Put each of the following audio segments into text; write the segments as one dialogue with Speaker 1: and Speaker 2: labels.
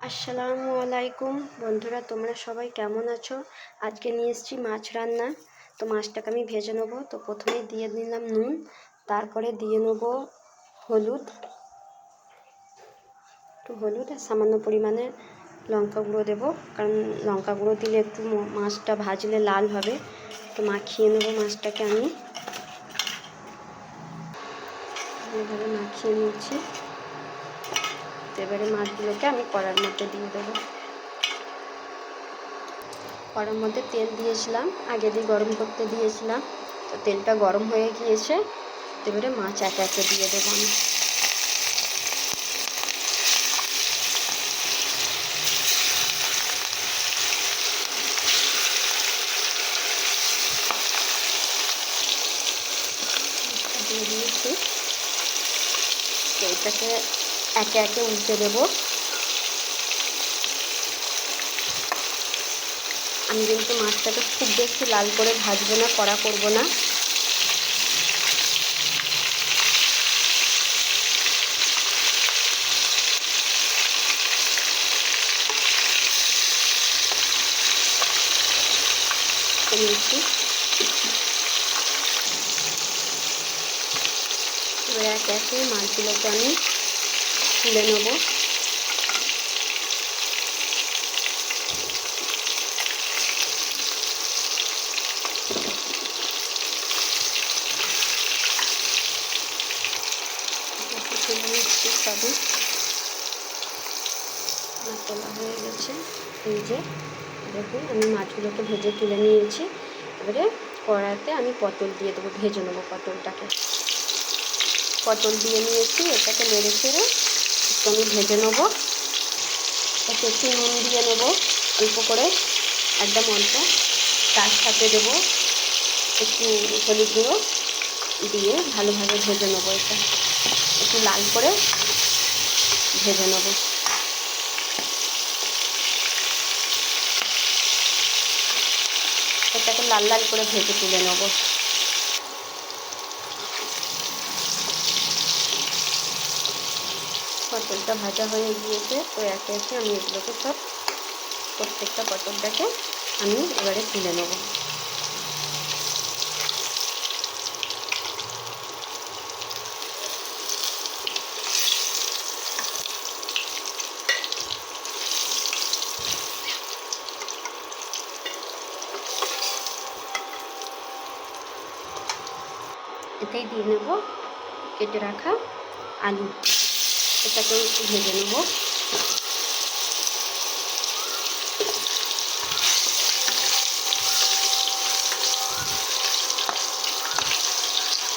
Speaker 1: আসসালামু আলাইকুম বন্ধুরা, তোমরা সবাই কেমন আছো? আজকে নিয়ে এসেছি মাছ রান্না। তো মাছটাকে আমি ভেজে নেব। তো প্রথমে দিয়ে দিলাম নুন, তারপরে দিয়ে নেব হলুদ, একটু হলুদ আর সামান্য পরিমাণে লঙ্কা গুঁড়ো দেবো, কারণ লঙ্কা গুঁড়ো দিলে একটু মাছটা ভাজলে লাল হবে। তো মাখিয়ে নেবো মাছটাকে, আমি এইভাবে মাখিয়ে নিচ্ছি। তো এবারে মাছগুলোকে আমি কড়ার মধ্যে দিয়ে দেবো। কড়ার মধ্যে তেল দিয়েছিলাম, আগে দিয়ে গরম করতে দিয়েছিলাম। তো তেলটা গরম হয়ে গিয়েছে। এবারে মাছ একে একে দিয়ে দেবো আমি। দিয়ে দিয়েছি। তো এটাকে একে একে উল্টে দেবো। আমি কিন্তু মাছটাকে খুব বেশি লাল করে ভাজবো না, কড়া করবো না। নিয়েছি। এবার একে একে মাছগুলোকে আমি তুলে নেবো। তুলে নিচ্ছি সবই। আমার তোলা হয়ে গেছে। এই যে দেখুন, আমি মাছগুলোকে ভেজে তুলে নিয়েছি। এবারে কড়াতে আমি পটল দিয়ে দেবো, ভেজে নেবো পটলটাকে। পটল দিয়ে নিয়েছি, এটাকে নেড়ে ছেড়ে একটু আমি ভেজে নেবো। এতে একটু নুন দিয়ে নেবো, অল্প করে, একদম অল্প। তার সাথে দেবো একটু হলুদ গুঁড়ো, দিয়ে ভালোভাবে ভেজে নেবো। এটা একটু লাল করে ভেজে নেবো। এটাকে লাল লাল করে ভেজে তুলে নেবো। পটলটা ভাজা হয়ে গিয়েছে। তো একে একে আমি এগুলোকে সব, প্রত্যেকটা পটলটাকে আমি এবারে তুলে নেব। এতেই দিয়ে নেব কেটে রাখা আলু। এটাকেও একটু ভেজে নেব।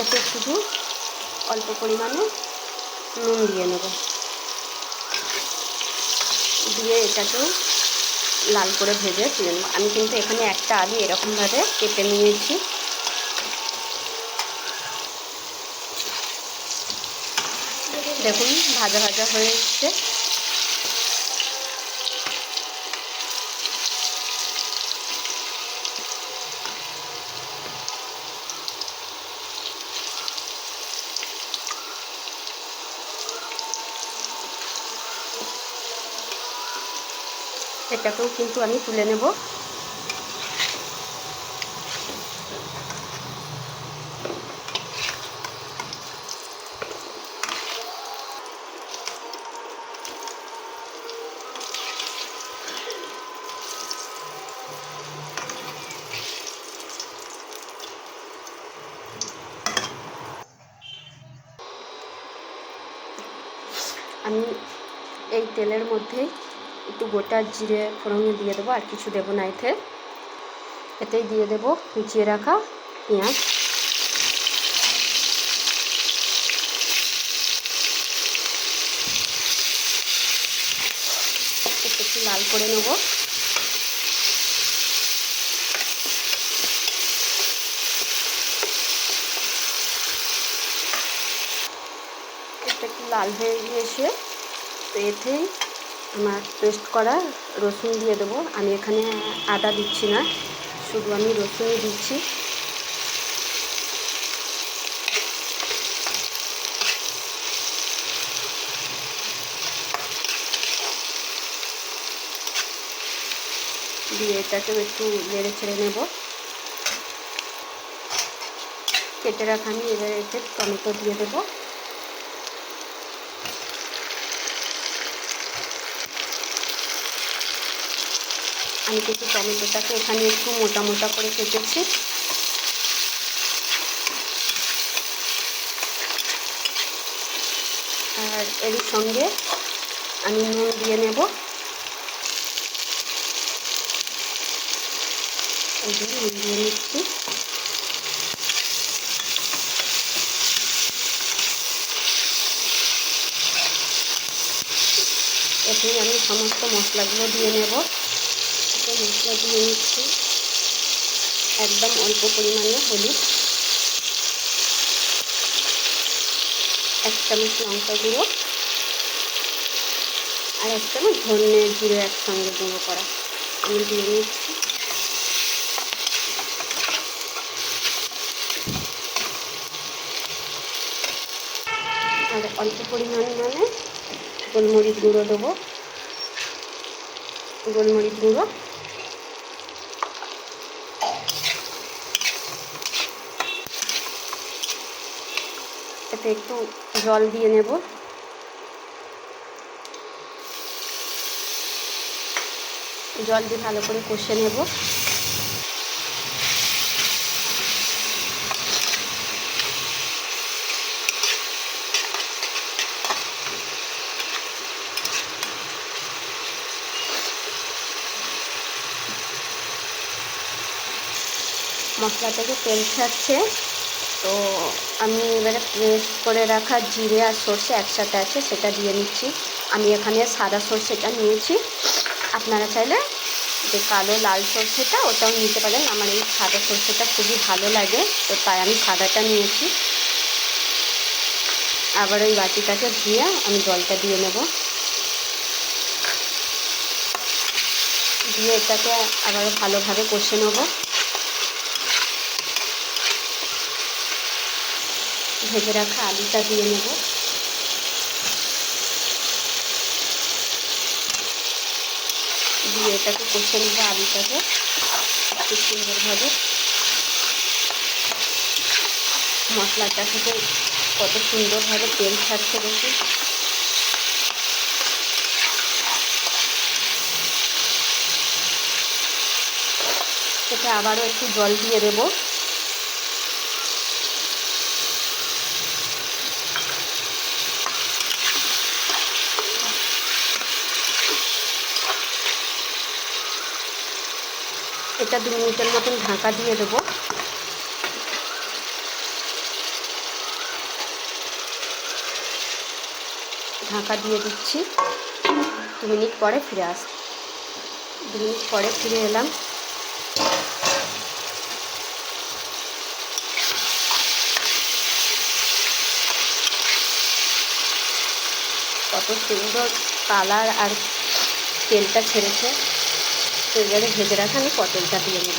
Speaker 1: এতে শুধু অল্প পরিমাণে নুন দিয়ে নেব, দিয়ে এটাকেও লাল করে ভেজে তুলে নেব। আমি কিন্তু এখানে একটা আলু এরকমভাবে কেটে নিয়েছি। দেখুন ভাজা ভাজা হয়ে এসছে। এটাকেও কিন্তু আমি তুলে নেব। আমি এই তেলের মধ্যেই একটু গোটা জিরে ফোড়নে দিয়ে দেবো, আর কিছু দেবো না। এতেই দিয়ে দেবো কুচিয়ে রাখা পেঁয়াজ। একটু লাল করে নেব। এটা একটু লাল হয়ে গিয়েছে। তো এতেই আমার পেস্ট করা রসুন দিয়ে দেবো। আমি এখানে আদা দিচ্ছি না, শুধু আমি রসুনই দিচ্ছি। দিয়ে এটাকেও একটু নেড়ে ছেড়ে নেব। কেটে রাখা আমি এবার এতে টমেটো দিয়ে দেব। আমি কিন্তু টমেটোটাকে এখানে একটু মোটা মোটা করে কেটেছি। আর এর সঙ্গে আমি নুন দিয়ে নেব। এই যে নুন দিয়ে নিচ্ছি। এতেই আমি সমস্ত মশলাগুলো দিয়ে নেব। মশলা দিয়ে নিচ্ছি, একদম অল্প পরিমাণে হলুদ, 1 চামচ লঙ্কা গুঁড়ো, আর 1 চামচ ধনে জিরে একসঙ্গে গুঁড়ো করা আমি দিয়ে নিচ্ছি। আর অল্প পরিমাণে গোলমরিচ গুঁড়ো দেবো। গোলমরিচ গুঁড়ো, এতে একটু জল দিয়ে নেব। জল দিয়ে ভালো করে কষে নেব। মশলা থেকে তেল ছাড়ছে, তো আমি এবারে পেস্ট করে রাখা জিরে আর সর্ষে একসাথে আছে সেটা দিয়ে নিচ্ছি। আমি এখানে সাদা সর্ষেটা নিয়েছি, আপনারা চাইলে যে কালো লাল সর্ষেটা ওটাও নিতে পারেন। আমার এই সাদা সর্ষেটা খুবই ভালো লাগে, তো তাই আমি সাদাটা নিয়েছি। আবার ওই বাটিটাকে ধুয়ে আমি জলটা দিয়ে নেব। দিয়ে এটাকে আবারও ভালোভাবে কষে নেব। ভেজে রাখা আলুটা দিয়ে নেব। দিয়ে এটাকে কষে নেব, আলুটাকে খুব সুন্দরভাবে। মশলাটা থেকে কত সুন্দরভাবে তেল ছাড়ছে দেখুন। এটা আবারও একটু জল দিয়ে দেব। এটা 2 মিনিটের মতন ঢাকা দিয়ে দেব। ঢাকা দিয়ে দিচ্ছি। 2 মিনিট পরে ফিরে 2 মিনিট পরে ফিরে এলাম। কত সুন্দর কালার আর তেলটা ছেড়েছে। তো এবারে ভেজে রাখা আমি পটলটা দিয়ে নেব।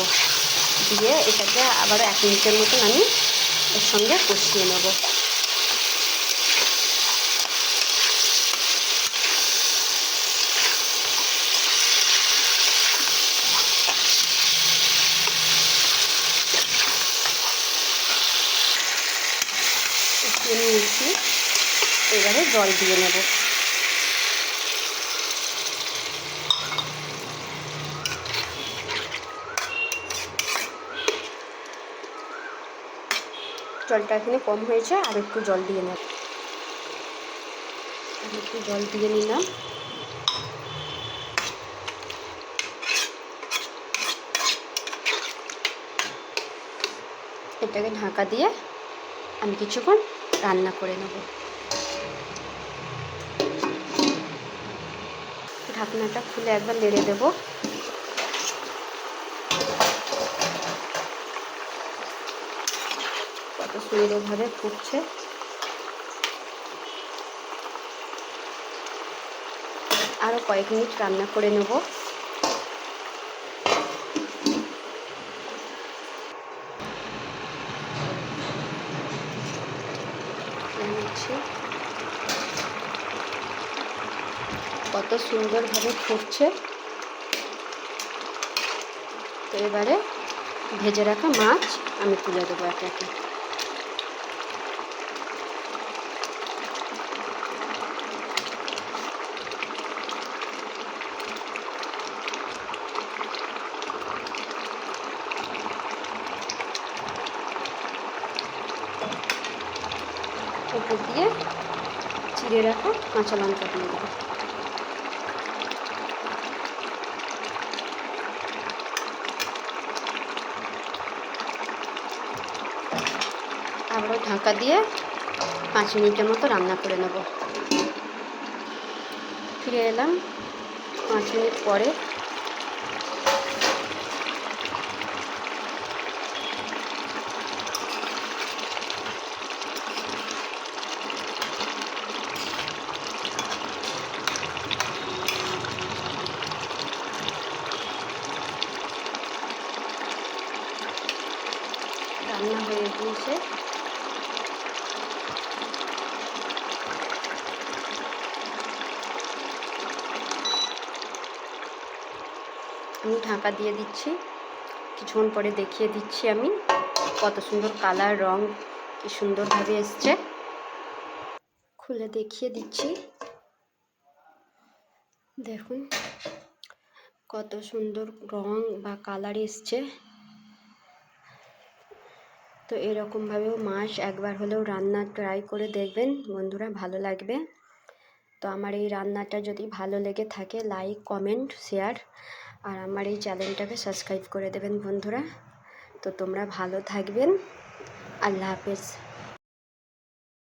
Speaker 1: দিয়ে এটাকে আবার 1 মিনিটের মতন আমি এর সঙ্গে কষিয়ে নেব। কষিয়ে নিয়েছি, এবারে জল দিয়ে নেব। জলটা এখানে কম হয়েছে, আর একটু জল দিয়ে নেব। আর একটু জল দিয়ে নিলাম। এটাকে ঢাকা দিয়ে আমি কিছুক্ষণ রান্না করে নেব। ঢাকনাটা খুলে একবার নেড়ে দেব। কত সুন্দরভাবে ফুটছে। আরও কয়েক মিনিট রান্না করে নেব। কত সুন্দরভাবে ফুটছে। তো এবারে ভেজে রাখা মাছ আমি তুলে দেবো একে একে। উপর দিয়ে চিড়ে রাখা কাঁচা লঙ্কা দিয়ে দেবো। আবারও ঢাকা দিয়ে 5 মিনিটের মতো রান্না করে নেব। ফিরে এলাম 5 মিনিট পরে। রান্না হয়ে গিয়েছে। আমি ঢাকা দিয়ে দিচ্ছি, কিছুক্ষণ পরে দেখিয়ে দিচ্ছি আমি কত সুন্দর কালার, রং কি সুন্দরভাবে এসছে। খুলে দেখিয়ে দিচ্ছি, দেখুন কত সুন্দর রং বা কালার এসছে। তো এরকমভাবেও মাছ একবার হলেও রান্না ট্রাই করে দেখবেন বন্ধুরা, ভালো লাগবে। তো আমার এই রান্নাটা যদি ভালো লেগে থাকে লাইক, কমেন্ট, শেয়ার আর আমার এই চ্যানেলটাকে সাবস্ক্রাইব করে দেবেন বন্ধুরা। তো তোমরা ভালো থাকবেন। আল্লাহ হাফেজ।